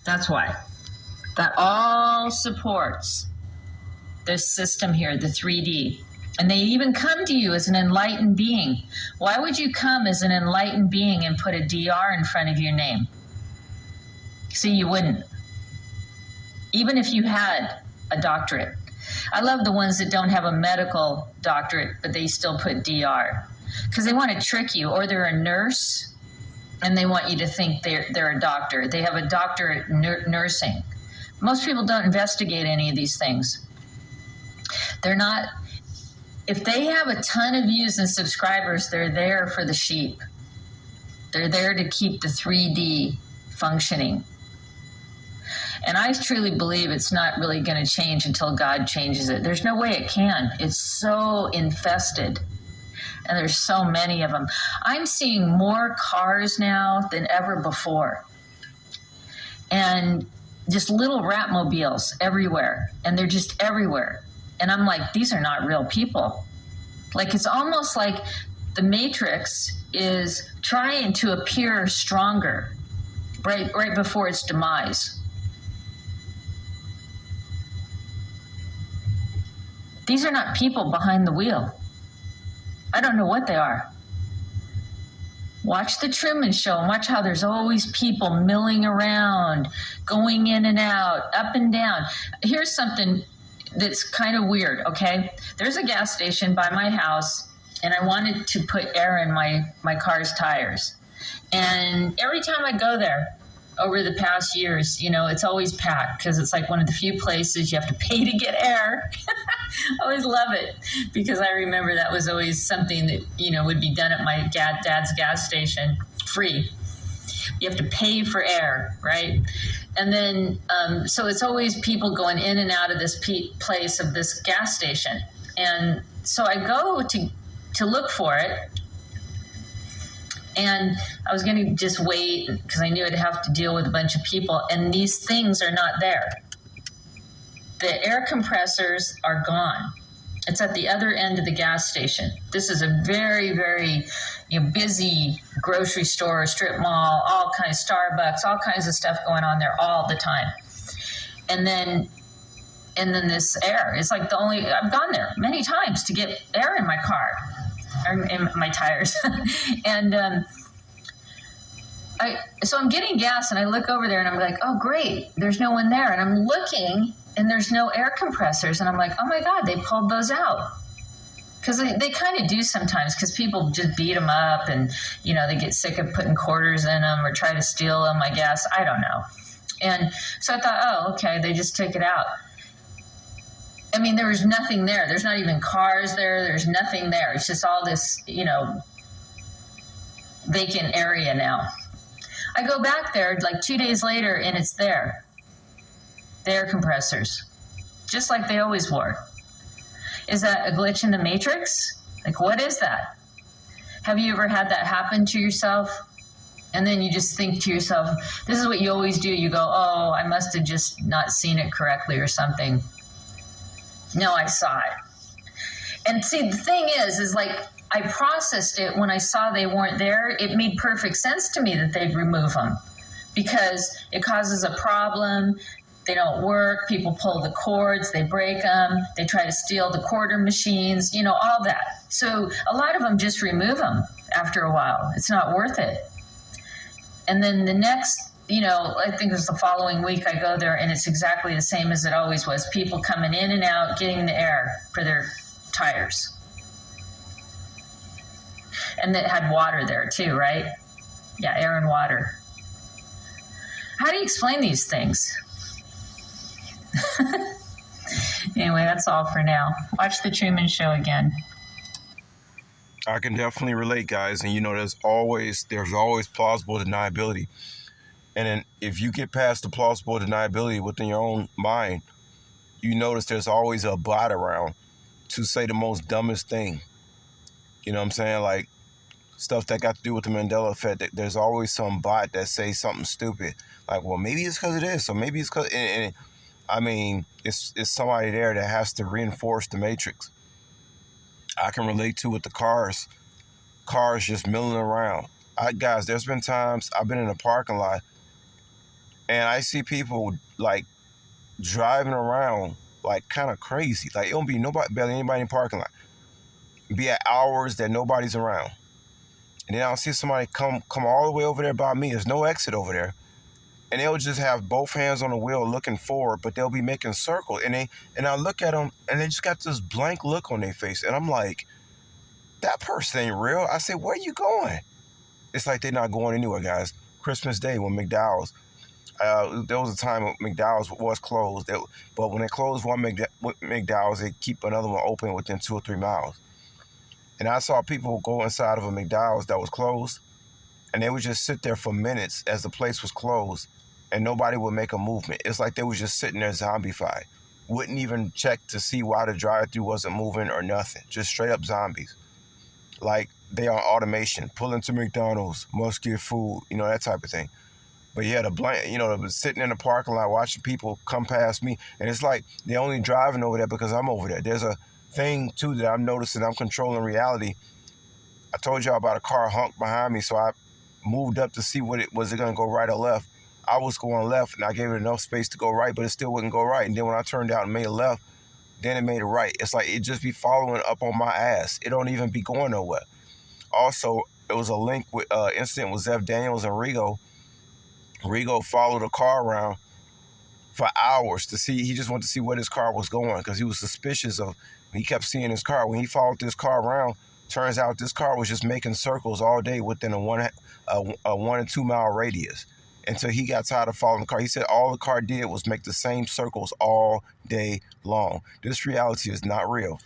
That's why. That all supports this system here, the 3D. And they even come to you as an enlightened being. Why would you come as an enlightened being and put a DR in front of your name? See, you wouldn't. Even if you had a doctorate. I love the ones that don't have a medical doctorate, but they still put DR. Because they want to trick you, or they're a nurse, and they want you to think they're a doctor. They have a doctorate in nursing. Most people don't investigate any of these things. They're not, if they have a ton of views and subscribers, they're there for the sheep. They're there to keep the 3D functioning. And I truly believe it's not really going to change until God changes it. There's no way it can. It's so infested. And there's so many of them. I'm seeing more cars now than ever before. And just little Ratmobiles everywhere. And they're just everywhere. And I'm like, these are not real people. Like, it's almost like the Matrix is trying to appear stronger right before its demise. These are not people behind the wheel. I don't know what they are. Watch the Truman Show and watch how there's always people milling around, going in and out, up and down. Here's something that's kind of weird, okay? There's a gas station by my house, and I wanted to put air in my car's tires. And every time I go there, over the past years, it's always packed because it's like one of the few places you have to pay to get air. I always love it because I remember that was always something that, would be done at my dad's gas station, free. You have to pay for air, right? And then, so it's always people going in and out of this place of this gas station. And so I go to look for it. And I was going to just wait because I knew I'd have to deal with a bunch of people. And these things are not there. The air compressors are gone. It's at the other end of the gas station. This is a very, very busy grocery store, strip mall, all kinds, Starbucks, all kinds of stuff going on there all the time. And then this air, it's like I've gone there many times to get air in my car. Or in my tires. And so I'm getting gas and I look over there and I'm like, oh, great. There's no one there. And I'm looking and there's no air compressors. And I'm like, oh my God, they pulled those out. Because they kind of do sometimes because people just beat them up and, they get sick of putting quarters in them or try to steal them, I guess. I don't know. And so I thought, oh, okay, they just took it out. I mean, there was nothing there. There's not even cars there. There's nothing there. It's just all this, vacant area now. I go back there like 2 days later and it's there. The air compressors, just like they always were. Is that a glitch in the Matrix? Like, what is that? Have you ever had that happen to yourself? And then you just think to yourself, this is what you always do. You go, oh, I must have just not seen it correctly or something. No, I saw it. And see, the thing is like I processed it when I saw they weren't there. It made perfect sense to me that they'd remove them because it causes a problem. They don't work. People pull the cords. They break them. They try to steal the quarter machines, all that. So a lot of them just remove them after a while. It's not worth it. And then the next I think it was the following week I go there and it's exactly the same as it always was. People coming in and out, getting the air for their tires. And it had water there too, right? Yeah, air and water. How do you explain these things? Anyway, that's all for now. Watch the Truman Show again. I can definitely relate, guys. And there's always plausible deniability. And then if you get past the plausible deniability within your own mind, you notice there's always a bot around to say the most dumbest thing. You know what I'm saying? Like stuff that got to do with the Mandela effect. There's always some bot that says something stupid. Like, well, maybe it's because of this, or maybe it's because... And I mean, it's somebody there that has to reinforce the Matrix. I can relate to with the cars just milling around. Guys, there's been times I've been in a parking lot And I see people like driving around like kind of crazy. Like it don't be nobody, barely anybody in the parking lot. Be at hours that nobody's around. And then I'll see somebody come all the way over there by me. There's no exit over there. And they'll just have both hands on the wheel looking forward, but they'll be making circles. And I look at them and they just got this blank look on their face. And I'm like, that person ain't real. I say, where you going? It's like they're not going anywhere, guys. Christmas Day when McDowell's, there was a time when McDowell's was closed. But when they closed one McDowell's, they keep another one open within 2 or 3 miles. And I saw people go inside of a McDowell's that was closed, and they would just sit there for minutes as the place was closed, and nobody would make a movement. It's like they was just sitting there zombified. Wouldn't even check to see why the drive-thru wasn't moving or nothing. Just straight up zombies. Like they are automation. Pull into McDonald's, must get food, that type of thing. But yeah, sitting in the parking lot watching people come past me, and it's like they're only driving over there because I'm over there. There's a thing too that I'm noticing. I'm controlling reality. I told y'all about a car honked behind me, so I moved up to see what it was. It gonna go right or left? I was going left, and I gave it enough space to go right, but it still wouldn't go right. And then when I turned out and made a left, then it made it right. It's like it just be following up on my ass. It don't even be going nowhere. Also, it was a link with incident with Zeph Daniels and Rigo. Rigo followed a car around for hours to see. He just wanted to see where his car was going because he was suspicious of. He kept seeing his car. When he followed this car around, turns out this car was just making circles all day within a 1 and 2 mile radius until he got tired of following the car. He said all the car did was make the same circles all day long. This reality is not real.